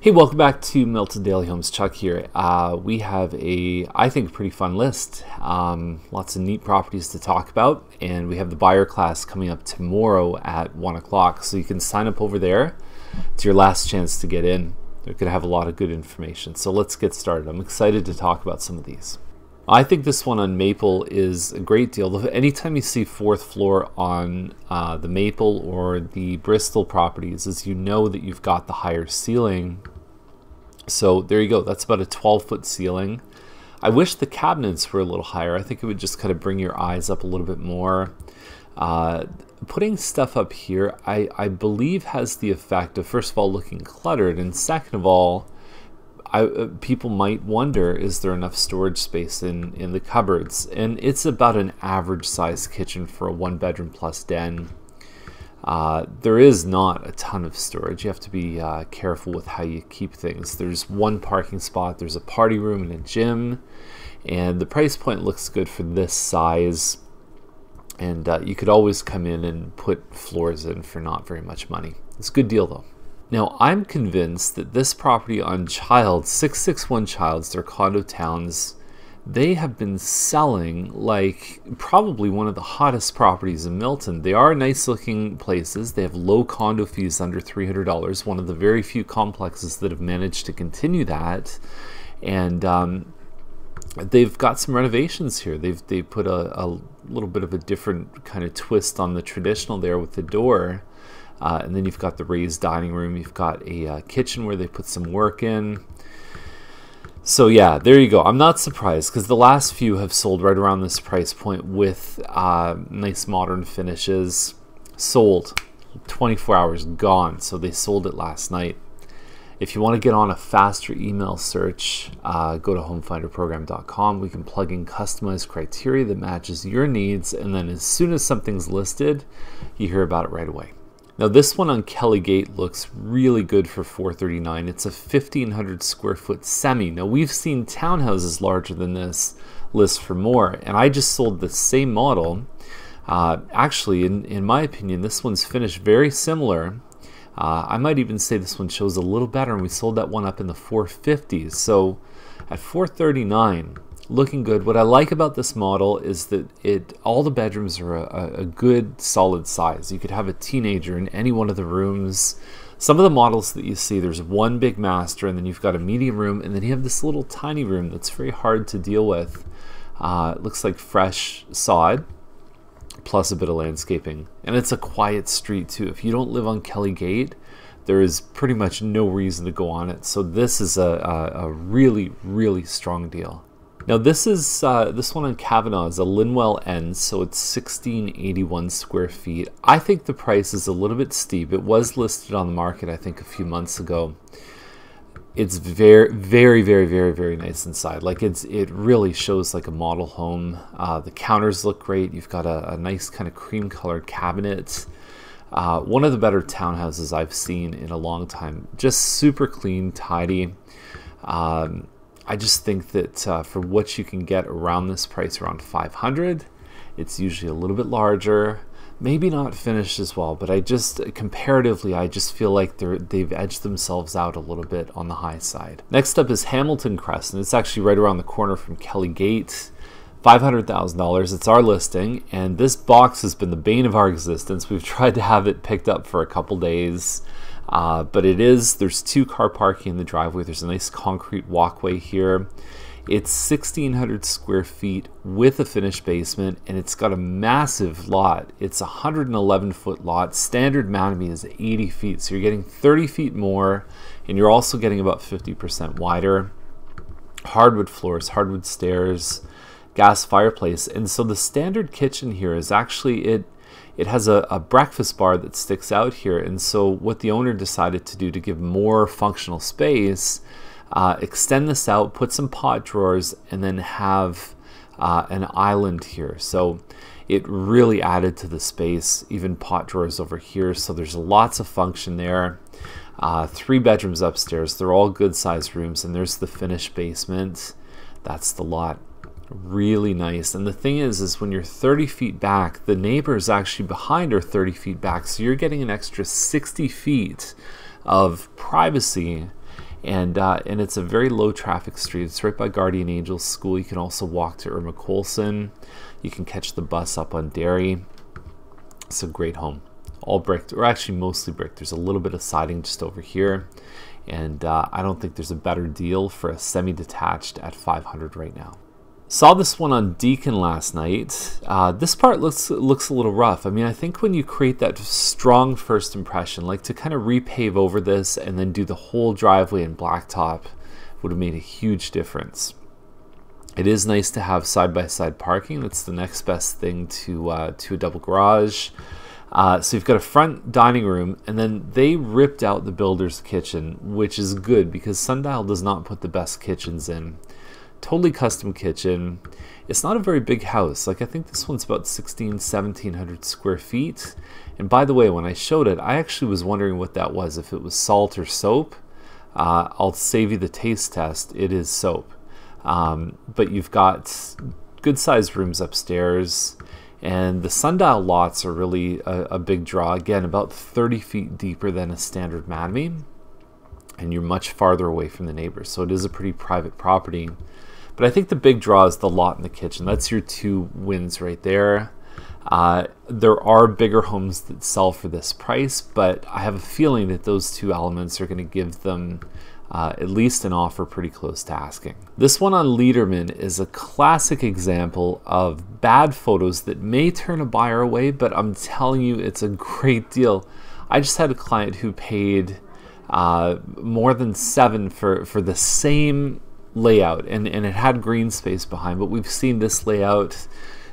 Hey, welcome back to Milton Daily Homes. Chuck here. We have I think, pretty fun list. Lots of neat properties to talk about, and we have the buyer class coming up tomorrow at 1 o'clock. So you can sign up over there. It's your last chance to get in. They're going to have a lot of good information. So let's get started. I'm excited to talk about some of these. I think this one on Maple is a great deal. Anytime you see fourth floor on the Maple or the Bristol properties, is you know that you've got the higher ceiling. So there you go. That's about a 12-foot ceiling. I wish the cabinets were a little higher. I think it would just kind of bring your eyes up a little bit more. Putting stuff up here, I believe, has the effect of, first of all, looking cluttered, and second of all, people might wonder, is there enough storage space in the cupboards? And it's about an average size kitchen for a 1-bedroom plus den. There is not a ton of storage. You have to be careful with how you keep things. There's one parking spot, there's a party room and a gym, and the price point looks good for this size. And you could always come in and put floors in for not very much money. It's a good deal though. Now, I'm convinced that this property on Childs, 661 Childs, they're condo towns, they have been selling like probably one of the hottest properties in Milton. They are nice looking places. They have low condo fees under $300, one of the very few complexes that have managed to continue that. And they've got some renovations here. They put a little bit of a different kind of twist on the traditional there with the door. And then you've got the raised dining room. You've got a kitchen where they put some work in. So yeah, there you go. I'm not surprised because the last few have sold right around this price point with nice modern finishes. Sold. 24 hours gone. So they sold it last night. If you want to get on a faster email search, go to homefinderprogram.com. We can plug in customized criteria that matches your needs. And then as soon as something's listed, you hear about it right away. Now this one on Kellygate looks really good for $439. It's a 1,500 square foot semi. Now we've seen townhouses larger than this list for more, and I just sold the same model. Actually, in my opinion, this one's finished very similar. I might even say this one shows a little better, and we sold that one up in the 450s. So at $439, looking good. What I like about this model is that all the bedrooms are a good solid size. You could have a teenager in any one of the rooms. Some of the models that you see, there's one big master, and then you've got a medium room, and then you have this little tiny room that's very hard to deal with. It looks like fresh sod plus a bit of landscaping, and it's a quiet street too. If you don't live on Kellygate, there is pretty much no reason to go on it. So this is a really, really strong deal. Now this one on Kavanaugh is a Linwell End, so it's 1,681 square feet. I think the price is a little bit steep. It was listed on the market, I think, a few months ago. It's very, very, very, very, very nice inside. Like it really shows like a model home. The counters look great. You've got a nice kind of cream-colored cabinet. One of the better townhouses I've seen in a long time. Just super clean, tidy. I just think that for what you can get around this price, around $500, it's usually a little bit larger, maybe not finished as well, but comparatively, I just feel like they've edged themselves out a little bit on the high side. Next up is Milton Crescent. It's actually right around the corner from Kellygate. $500,000. It's our listing, and this box has been the bane of our existence. We've tried to have it picked up for a couple days. But there's 2-car parking in the driveway. There's a nice concrete walkway here. It's 1,600 square feet with a finished basement, and it's got a massive lot. It's a 111-foot lot. Standard Mattamy is 80 feet, so you're getting 30 feet more, and you're also getting about 50% wider. Hardwood floors, hardwood stairs, gas fireplace, and so the standard kitchen here is actually It has a breakfast bar that sticks out here, and so what the owner decided to do to give more functional space, extend this out, put some pot drawers, and then have an island here. So it really added to the space, even pot drawers over here, so there's lots of function there. 3 bedrooms upstairs. They're all good sized rooms, and there's the finished basement. That's the lot. Really nice. And the thing is when you're 30 feet back, the neighbors actually behind are 30 feet back, so you're getting an extra 60 feet of privacy And it's a very low traffic street. It's right by Guardian Angels School. You can also walk to Irma Colson. You can catch the bus up on Derry. It's a great home. All brick, or actually mostly brick. There's a little bit of siding just over here. And I don't think there's a better deal for a semi-detached at $500 right now. Saw this one on Deacon last night. This part looks a little rough. I mean, I think when you create that strong first impression, like to kind of repave over this and then do the whole driveway in blacktop would have made a huge difference. It is nice to have side-by-side parking. That's the next best thing to a double garage. So you've got a front dining room, and then they ripped out the builder's kitchen, which is good because Sundial does not put the best kitchens in. Totally custom kitchen. It's not a very big house. Like, I think this one's about 1700 square feet. And by the way, when I showed it, I actually was wondering what that was, if it was salt or soap. I'll save you the taste test. It is soap. But you've got good sized rooms upstairs. And the Sundial lots are really a big draw. Again, about 30 feet deeper than a standard Mattamy. And you're much farther away from the neighbors. So it is a pretty private property. But I think the big draw is the lot and the kitchen. That's your two wins right there. There are bigger homes that sell for this price, but I have a feeling that those two elements are going to give them at least an offer pretty close to asking. This one on Leaderman is a classic example of bad photos that may turn a buyer away, but I'm telling you, it's a great deal. I just had a client who paid more than $7 for the same layout, and it had green space behind, but we've seen this layout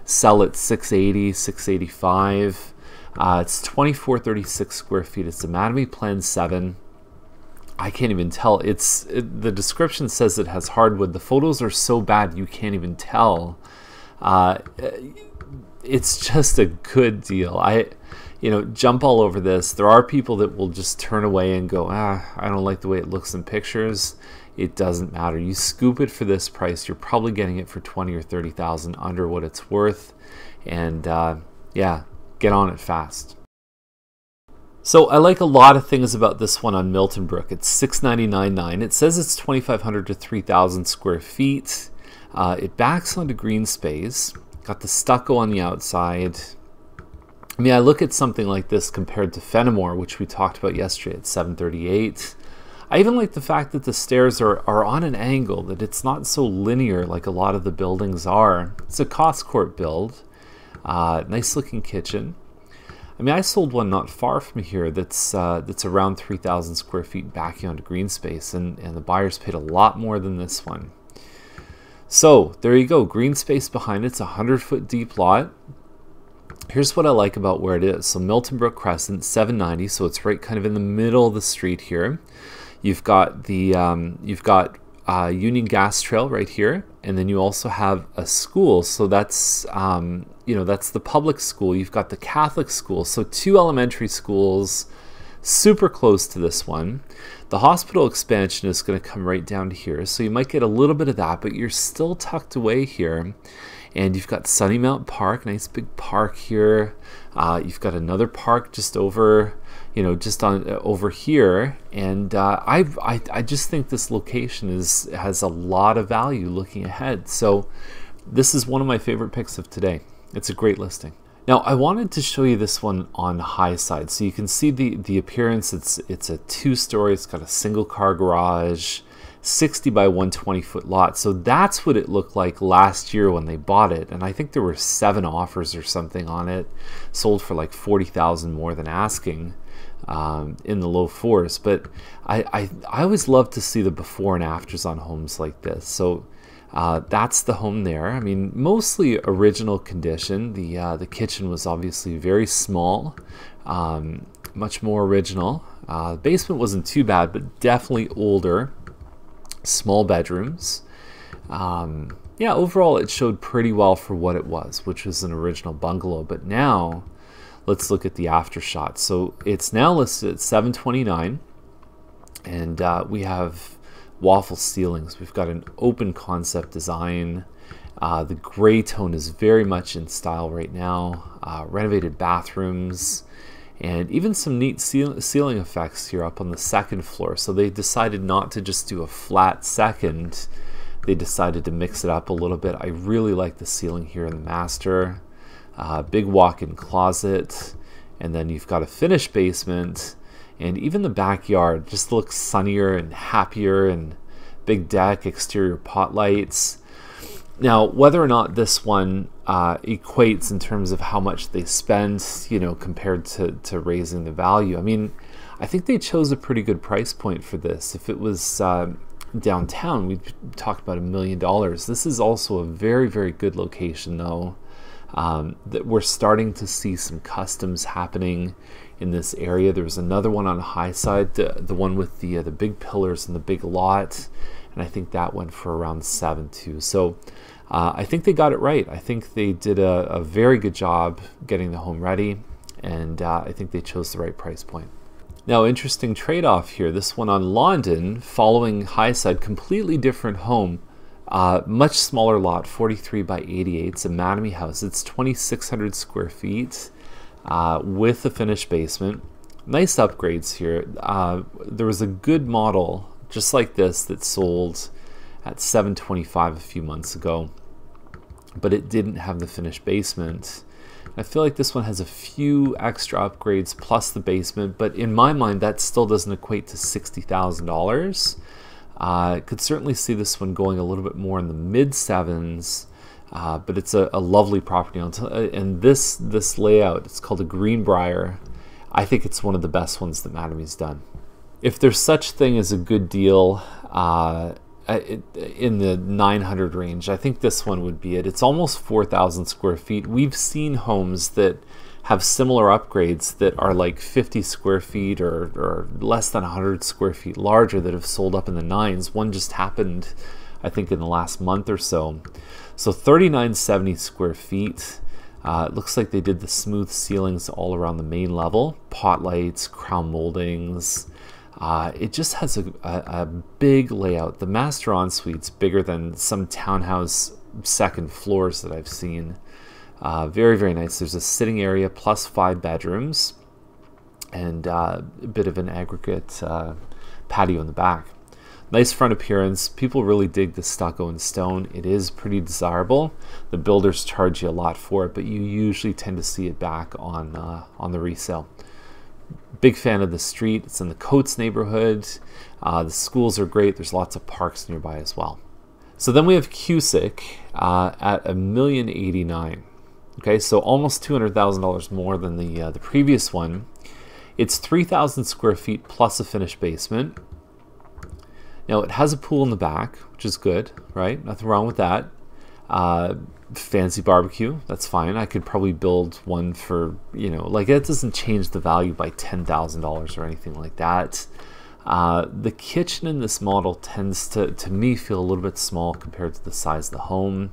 sell at $680, $685. It's 2436 square feet. It's a Mattamy Plan 7. I can't even tell. The description says it has hardwood. The photos are so bad you can't even tell. It's just a good deal. Jump all over this. There are people that will just turn away and go, I don't like the way it looks in pictures. It doesn't matter. You scoop it for this price, you're probably getting it for $20,000 or $30,000 under what it's worth. And yeah, get on it fast. So I like a lot of things about this one on Milton Brook. It's $699.9. It says it's 2,500 to 3,000 square feet. It backs onto green space. Got the stucco on the outside. I mean, I look at something like this compared to Fenimore, which we talked about yesterday at $738. I even like the fact that the stairs are on an angle, that it's not so linear like a lot of the buildings are. It's a Coscourt build. Nice looking kitchen. I mean, I sold one not far from here that's around 3,000 square feet backing onto green space, and the buyers paid a lot more than this one. So there you go, green space behind it. It's a 100-foot deep lot. Here's what I like about where it is. So Miltonbrook Crescent, $790, so it's right kind of in the middle of the street here. You've got the Union Gas Trail right here, and then you also have a school. So that's that's the public school. You've got the Catholic school. So two elementary schools, super close to this one. The hospital expansion is going to come right down to here, so you might get a little bit of that, but you're still tucked away here. And you've got Sunnymount Park, nice big park here. You've got another park just over, over here. And I just think this location has a lot of value looking ahead. So this is one of my favorite picks of today. It's a great listing. Now I wanted to show you this one on Highside, so you can see the appearance. It's a two-story. It's got a single car garage. 60 by 120 foot lot. So that's what it looked like last year when they bought it. And I think there were 7 offers or something on it. Sold for like 40,000 more than asking, in the low 4s. But I always love to see the before and afters on homes like this. So that's the home there. I mean, mostly original condition. The kitchen was obviously very small, much more original. The basement wasn't too bad, but definitely older. Small bedrooms. Yeah, overall it showed pretty well for what it was, which was an original bungalow. But now let's look at the after shot. So it's now listed at $729, and we have waffle ceilings. We've got an open concept design. The gray tone is very much in style right now. Renovated bathrooms, And even some neat ceiling effects here up on the second floor. So they decided not to just do a flat second. They decided to mix it up a little bit. I really like the ceiling here in the master. Big walk-in closet. And then you've got a finished basement. And even the backyard just looks sunnier and happier, and big deck, exterior pot lights. Now, whether or not this one equates in terms of how much they spend, you know, compared to raising the value, I mean, I think they chose a pretty good price point for this. If it was downtown, we'd talk about $1 million. This is also a very, very good location, though. That we're starting to see some customs happening in this area. There was another one on Highside, the one with the big pillars and the big lot, and I think that went for around 7 too. So I think they got it right. I think they did a very good job getting the home ready, and I think they chose the right price point. Now, interesting trade-off here. This one on London, following Highside, completely different home. Much smaller lot, 43 by 88. It's a Mattamy house. It's 2,600 square feet with a finished basement. Nice upgrades here. There was a good model just like this that sold at $725 a few months ago, but it didn't have the finished basement. I feel like this one has a few extra upgrades plus the basement, but in my mind that still doesn't equate to $60,000. I could certainly see this one going a little bit more in the mid-7s, but it's a lovely property. And this layout, it's called a Greenbrier. I think it's one of the best ones that Mattamy's done. If there's such thing as a good deal in the 900 range, I think this one would be it. It's almost 4,000 square feet. We've seen homes that have similar upgrades that are like 50 square feet or less than 100 square feet larger that have sold up in the 9s. One just happened, I think, in the last month or so. So 3,970 square feet. It looks like they did the smooth ceilings all around the main level, pot lights, crown moldings. It just has a big layout. The master ensuite's bigger than some townhouse second floors that I've seen. Very, very nice. There's a sitting area plus 5 bedrooms and a bit of an aggregate patio in the back. Nice front appearance. People really dig the stucco and stone. It is pretty desirable. The builders charge you a lot for it, but you usually tend to see it back on the resale. Big fan of the street. It's in the Coates neighborhood. The schools are great. There's lots of parks nearby as well. So then we have Cusick at $1,089,000. Okay, so almost $200,000 more than the previous one. It's 3,000 square feet plus a finished basement. Now it has a pool in the back, which is good, right? Nothing wrong with that. Fancy barbecue, that's fine. I could probably build one for, you know, like it doesn't change the value by $10,000 or anything like that. The kitchen in this model tends to me feel a little bit small compared to the size of the home.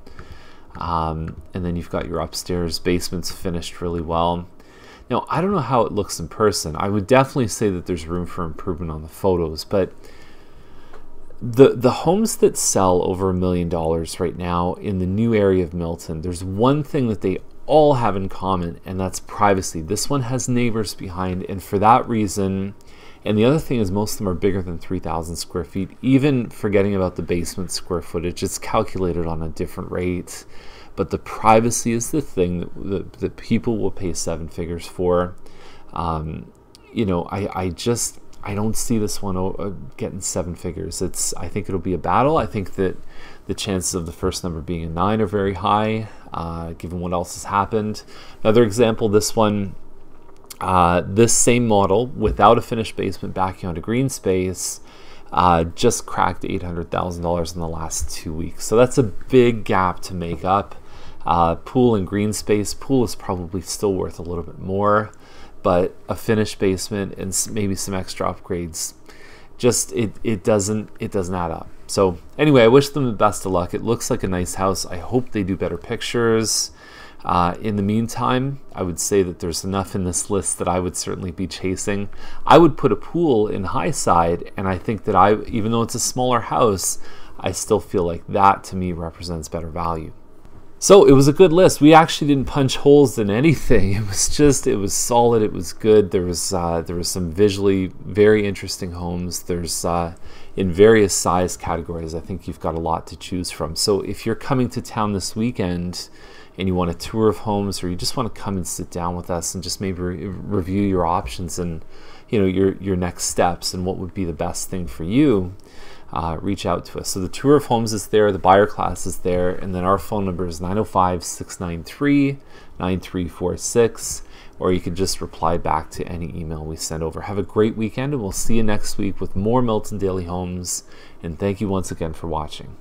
And then you've got your upstairs. Basement's finished really well. Now, I don't know how it looks in person. I would definitely say that there's room for improvement on the photos, but the homes that sell over $1 million right now in the new area of Milton, there's one thing that they all have in common, and that's privacy. This one has neighbors behind, and for that reason, and the other thing is most of them are bigger than 3,000 square feet. Even forgetting about the basement square footage, it's calculated on a different rate. But the privacy is the thing that people will pay 7 figures for. You know, I don't see this one getting 7 figures. I think it'll be a battle. I think that the chances of the first number being a 9 are very high, given what else has happened. Another example, this one, this same model without a finished basement backing onto green space, just cracked $800,000 in the last 2 weeks. So that's a big gap to make up. Pool and green space. Pool is probably still worth a little bit more, but a finished basement and maybe some extra upgrades, just it doesn't add up. So anyway, I wish them the best of luck. It looks like a nice house. I hope they do better pictures. In the meantime, I would say that there's enough in this list that I would certainly be chasing. I would put a pool in Highside, and I think that even though it's a smaller house, I still feel like that to me represents better value. So it was a good list. We actually didn't punch holes in anything. It was solid. It was good. There was some visually very interesting homes. There's in various size categories. I think you've got a lot to choose from. So if you're coming to town this weekend and you want a tour of homes, or you just want to come and sit down with us and just maybe review your options and your next steps and what would be the best thing for you, reach out to us. So the tour of homes is there, the buyer class is there, and then our phone number is 905-693-9346, or you can just reply back to any email we send over. Have a great weekend, and we'll see you next week with more Milton Daily Homes, and thank you once again for watching.